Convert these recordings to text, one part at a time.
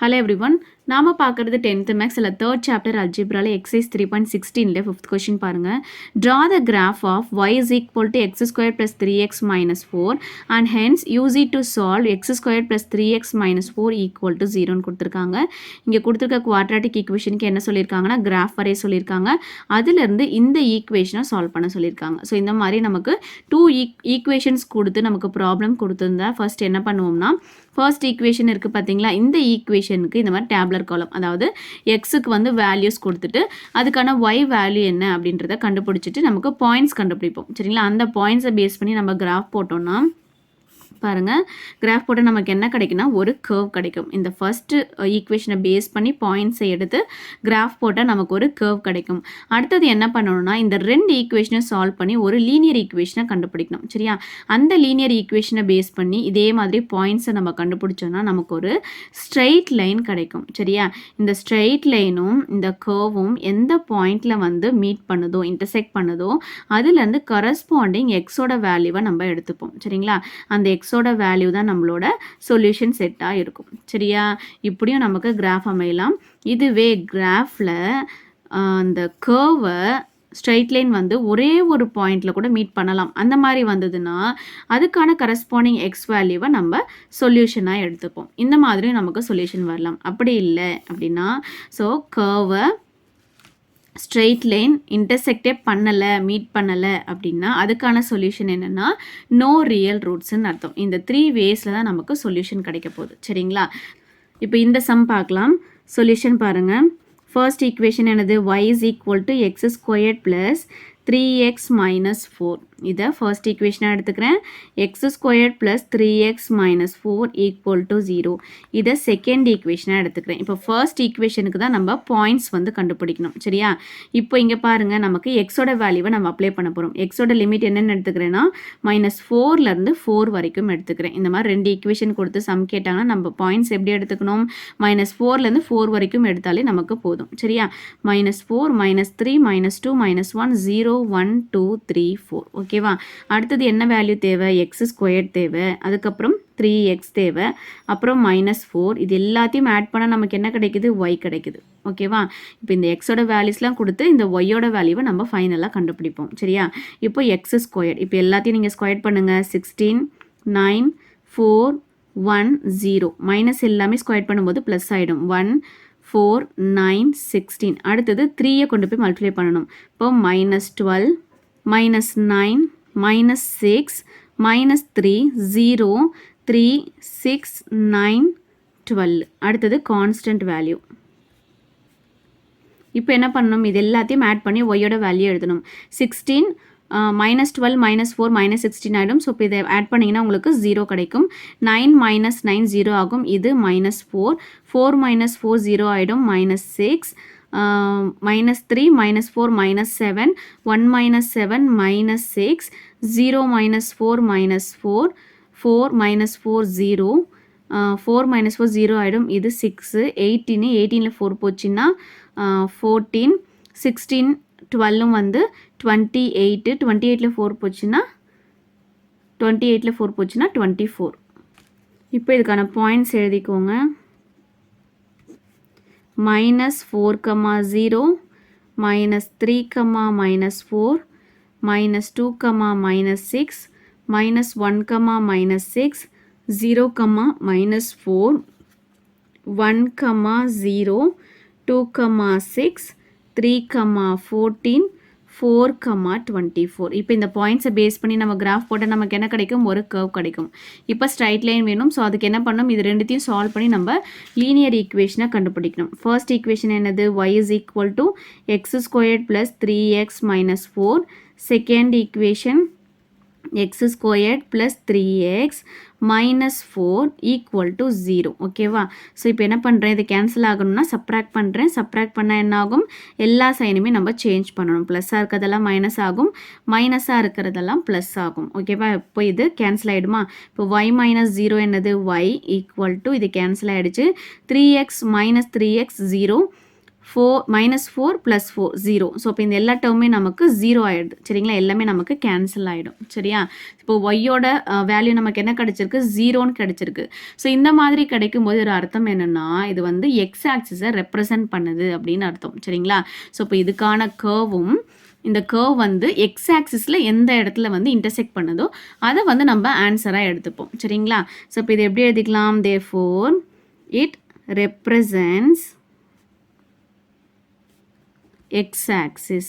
Hello everyone. நாம பார்க்கிறது 10th maths இல்ல 3rd சாப்டர் அல்ஜிப்ரால எக்ஸசைஸ் 3.16ல 5th क्वेश्चन பாருங்க. Draw the graph of y is equal to x squared plus 3x minus 4 and hence use it to solve x squared plus 3x minus 4 equal to 0 ன்னு கொடுத்திருக்காங்க. இங்க கொடுத்திருக்க quadratic ஈக்குவேஷனுக்கு என்ன சொல்லிருக்காங்கன்னா graph வரைய சொல்லிருக்காங்க. அதில இருந்து இந்த ஈக்குவேஷனை சால்வ் பண்ண சொல்லிருக்காங்க. சோ இந்த மாதிரி நமக்கு 2 ஈக்குவேஷன்ஸ் கொடுத்து நமக்கு ப்ராப்ளம் கொடுத்திருந்தா ஃபர்ஸ்ட் என்ன பண்ணுவோம்னா ஃபர்ஸ்ட் ஈக்குவேஷன் இருக்கு பாத்தீங்களா இந்த ஈக்குவேஷனுக்கு இந்த மாதிரி டேபுலர் காலம் அதாவது எக்ஸுக்கு வந்து வேல்யூஸ் கொடுத்துட்டு அதுக்கான ஒய் வேல்யூ என்ன அப்படின்றத கண்டுபிடிச்சிட்டு நமக்கு பாயிண்ட்ஸ் கண்டுபிடிப்போம் சரிங்களா அந்த பாயிண்ட்ஸை பேஸ் பண்ணி நம்ம கிராஃப் போட்டோம்னா பாருங்க கிராஃப் போட்டு நமக்கு என்ன கிடைக்கும்னா ஒரு கர்வ் கிடைக்கும் இந்த ஃபர்ஸ்ட் ஈக்குவேஷனை பேஸ் பண்ணி பாயிண்ட்ஸை எடுத்து கிராஃப் போட்டால் நமக்கு ஒரு கர்வ் கிடைக்கும் அடுத்தது என்ன பண்ணணும்னா இந்த ரெண்டு ஈக்குவேஷனை சால்வ் பண்ணி ஒரு லீனியர் ஈக்குவேஷனை கண்டுபிடிக்கணும் சரியா அந்த லீனியர் ஈக்குவேஷனை பேஸ் பண்ணி இதே மாதிரி பாயிண்ட்ஸை நம்ம கண்டுபிடிச்சோம்னா நமக்கு ஒரு ஸ்ட்ரெயிட் லைன் கிடைக்கும் சரியா இந்த ஸ்ட்ரெயிட் லைனும் இந்த கர்வும் எந்த பாயிண்ட்ல வந்து மீட் பண்ணுதோ இன்டர்செக்ட் பண்ணுதோ அதுலேருந்து கரஸ்பாண்டிங் எக்ஸோட வேல்யூவை நம்ம எடுத்துப்போம் சரிங்களா அந்த எக்ஸோட வேல்யூ தான் நம்மளோட சொல்யூஷன் செட்டாக இருக்கும் சரியா இப்படியும் நமக்கு கிராஃப் அமையலாம் இதுவே கிராஃபில் அந்த கர்வை ஸ்ட்ரைட் லைன் வந்து ஒரே ஒரு பாயிண்டில் கூட மீட் பண்ணலாம் அந்த மாதிரி வந்ததுன்னா அதுக்கான கரஸ்பாண்டிங் எக்ஸ் வேல்யூவை நம்ம சொல்யூஷனாக எடுத்துப்போம் இந்த மாதிரியும் நமக்கு சொல்யூஷன் வரலாம் அப்படி இல்லை அப்படின்னா ஸோ கர்வை ஸ்ட்ரெயிட் லைன் இன்டர்செக்டே பண்ணலை மீட் பண்ணலை அப்படின்னா அதுக்கான சொல்யூஷன் என்னென்னா நோ ரியல் ரூட்ஸ்ன்னு அர்த்தம் இந்த 3 வேஸில் தான் நமக்கு சொல்யூஷன் கிடைக்க போகுது சரிங்களா இப்போ இந்த சம் பார்க்கலாம் சொல்யூஷன் பாருங்கள் ஃபர்ஸ்ட் ஈக்குவேஷன் என்னது y is equal to x squared plus 3x minus 4 இதை ஃபர்ஸ்ட் ஈக்குவேஷனாக எடுத்துக்கிறேன் x squared plus 3x minus 4 equal to 0 இதை செகண்ட் ஈக்குவேஷனாக எடுத்துக்கிறேன் இப்போ ஃபர்ஸ்ட் ஈக்குவேஷனுக்கு தான் நம்ம பாயிண்ட்ஸ் வந்து கண்டுபிடிக்கணும் சரியா இப்போ இங்கே பாருங்கள் நமக்கு எக்ஸோட வேல்யூவை நம்ம அப்ளை பண்ண போகிறோம் எக்ஸோட லிமிட் என்னென்னு எடுத்துக்கிறேன்னா -4லேருந்து 4 வரைக்கும் எடுத்துக்கிறேன் இந்த மாதிரி ரெண்டு ஈக்குவேஷன் கொடுத்து சம் கேட்டாங்கன்னா நம்ம பாயிண்ட்ஸ் எப்படி எடுத்துக்கணும் -4லேருந்து 4 வரைக்கும் எடுத்தாலே நமக்கு போதும் சரியா -4 -3 -2 -1 0 1 2 3 4 ஓகேவா அடுத்தது என்ன வேல்யூ தேவை எக்ஸ் ஸ்கொயர் தேவை அதுக்கப்புறம் 3x தேவை அப்புறம் -4 இது எல்லாத்தையும் ஆட் பண்ணால் நமக்கு என்ன கிடைக்குது y கிடைக்குது ஓகேவா இப்போ இந்த எக்ஸோட வேல்யூஸ்லாம் கொடுத்து இந்த ஒய்யோட வேல்யூவை நம்ம ஃபைனலாக கண்டுபிடிப்போம் சரியா இப்போ எக்ஸ் ஸ்கொயர் இப்போ எல்லாத்தையும் நீங்கள் ஸ்கொயர் பண்ணுங்கள் 16 9 4 1 0 மைனஸ் எல்லாமே ஸ்கொயர் பண்ணும்போது ப்ளஸ் ஆகிடும் 1 4 9 16 அடுத்தது 3யை கொண்டு போய் மல்டிப்ளை பண்ணணும் இப்போ -12 -9 -6 -3 0 3 6 9 12 அடுத்தது கான்ஸ்டன்ட் வேல்யூ இப்போ என்ன பண்ணணும் இது எல்லாத்தையும் ஆட் பண்ணி ஒய்யோட வேல்யூ எழுதணும் 16 -12 -4 -16 ஆகிடும் ஸோ இப்போ இதை ஆட் பண்ணிங்கன்னா உங்களுக்கு 0 கிடைக்கும் 9 -9 0 ஆகும் இது -4 4 -4 0 ஆகிடும் -6 -3 -4 -7 1 -7 -6 0 -4 -4 4 -4 0 4 -4 0 ஆகிடும் இது 6 18 18ல் 4 போச்சுன்னா 14 16 12 வந்து 28 28ல் 4 போச்சுன்னா 28ல் 4 போச்சுன்னா 24 இப்போ இதுக்கான பாயிண்ட்ஸ் எழுதிக்கோங்க -4, 0 -3, -4 -2, -6 -1, -6 0, -4 1, 0 2, 6 3, 14 4, 24 இப்போ இந்த பாயிண்ட்ஸை பேஸ் பண்ணி நம்ம கிராஃப் போட்டால் நமக்கு என்ன கிடைக்கும் ஒரு கர்வ் கிடைக்கும் இப்போ ஸ்ட்ரைட் லைன் வேணும் ஸோ அதுக்கு என்ன பண்ணணும் இது ரெண்டுத்தையும் சால்வ் பண்ணி நம்ம லீனியர் ஈக்குவேஷனை கண்டுபிடிக்கணும் ஃபர்ஸ்ட் ஈக்குவேஷன் என்னது y is equal to x squared plus 3x minus 4 second equation x squared plus 3x minus 4 equal to 0 ஓகேவா ஸோ இப்போ என்ன பண்ணுறேன் இது கேன்சல் ஆகணும்னா சப்ராக்ட் பண்ணுறேன் சப்ராக்ட் பண்ணால் என்ன ஆகும் எல்லா சைனுமே நம்ம சேஞ்ச் பண்ணணும் ப்ளஸ்ஸாக இருக்கிறதெல்லாம் மைனஸ் ஆகும் மைனஸாக இருக்கிறதெல்லாம் ப்ளஸ் ஆகும் ஓகேவா இப்போ இது கேன்சல் ஆகிடுமா இப்போ y -0 என்னது y equal to இது கேன்சல் ஆகிடுச்சு 3x -3x 0 4 + 4 0. ஸோ இப்போ இந்த எல்லா டேர்மே நமக்கு 0 ஆகிடுது சரிங்களா. எல்லாமே நமக்கு கேன்சல் ஆகிடும் சரியா. இப்போ ஒய்யோட வேல்யூ நமக்கு என்ன கிடச்சிருக்கு 0ன்னு கிடச்சிருக்கு. ஸோ இந்த மாதிரி கிடைக்கும்போது ஒரு அர்த்தம் என்னென்னா இது வந்து எக்ஸ் ஆக்சிஸை ரெப்ரசன்ட் பண்ணுது அப்படின்னு அர்த்தம் சரிங்களா. ஸோ இப்போ இதுக்கான கர்வும் இந்த கர்வ் வந்து எக்ஸ் ஆக்சிஸில் எந்த இடத்துல வந்து இன்டர்செக்ட் பண்ணுதோ அதை வந்து நம்ம ஆன்சராக எடுத்துப்போம் சரிங்களா. ஸோ இப்போ இது எப்படி எழுதிக்கலாம், therefore it represents x-axis.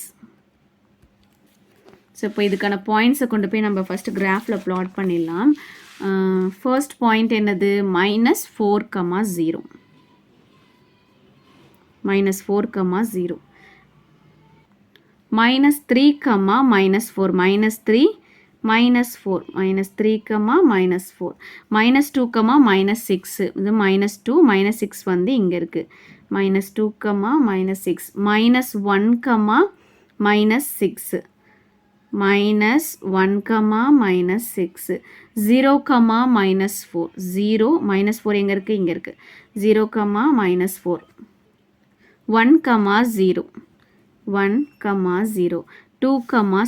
So இப்போ இதுக்கான பாயிண்ட்ஸை கொண்டு போய் நம்ம ஃபஸ்ட்டு கிராஃபில் ப்ளாட் பண்ணிடலாம். ஃபர்ஸ்ட் பாயிண்ட் என்னது -4, -0 -4, -0 -3, -4 -3 -4 -3, -4 -2, -6 இது -2 -6 வந்து இங்கே இருக்குது -2, -6 -1, -6 -1, -6 0, -4 0 -4 எங்கே இருக்குது இங்கே இருக்குது 0, -4 1, 0 1, 0 2,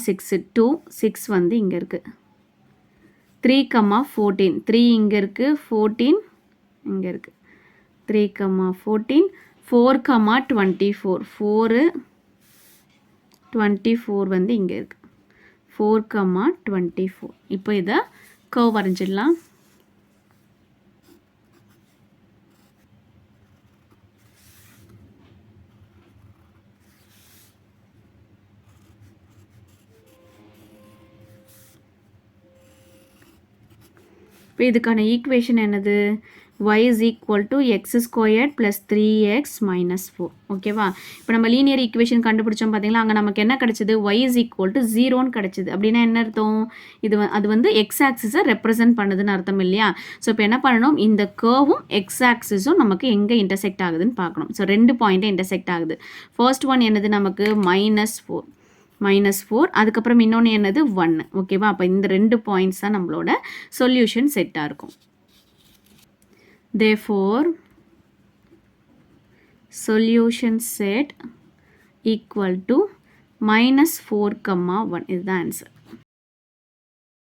6 2 6 வந்து இங்கே இருக்குது 3, 14 3 இங்கே இருக்குது 14 இங்கே இருக்குது 3, 14 4, 24 4 24 வந்து இங்கே இருக்குது 4, 24. இப்போ இதை கர்வ் வரைஞ்சிடலாம். இப்போ இதுக்கான ஈக்குவேஷன் என்னது y is equal to x squared plus 3x minus 4 ஓகேவா. இப்போ நம்ம லீனியர் ஈக்குவேஷன் கண்டுபிடிச்சோம் பார்த்தீங்களா, அங்கே நமக்கு என்ன கிடச்சிது y is equal to 0ன்னு கிடச்சிது. அப்படின்னா என்ன அர்த்தம், அது வந்து எக்ஸ் ஆக்சிஸை ரெப்ரசன்ட் பண்ணுதுன்னு அர்த்தம் இல்லையா. ஸோ இப்போ என்ன பண்ணணும், இந்த கர்வும் எக்ஸ் ஆக்சிஸும் நமக்கு எங்கே இன்டர்செக்ட் ஆகுதுன்னு பார்க்கணும். ஸோ 2 பாயிண்ட்டை இன்டர்செக்ட் ஆகுது. ஃபர்ஸ்ட் ஒன் என்னது நமக்கு -4 அதுக்கப்புறம் இன்னொன்று என்னது 1 ஓகேவா. அப்போ இந்த 2 பாயிண்ட்ஸ் தான் நம்மளோட சொல்யூஷன் செட்டாக இருக்கும். Therefore solution set equal to -4, 1 is the answer.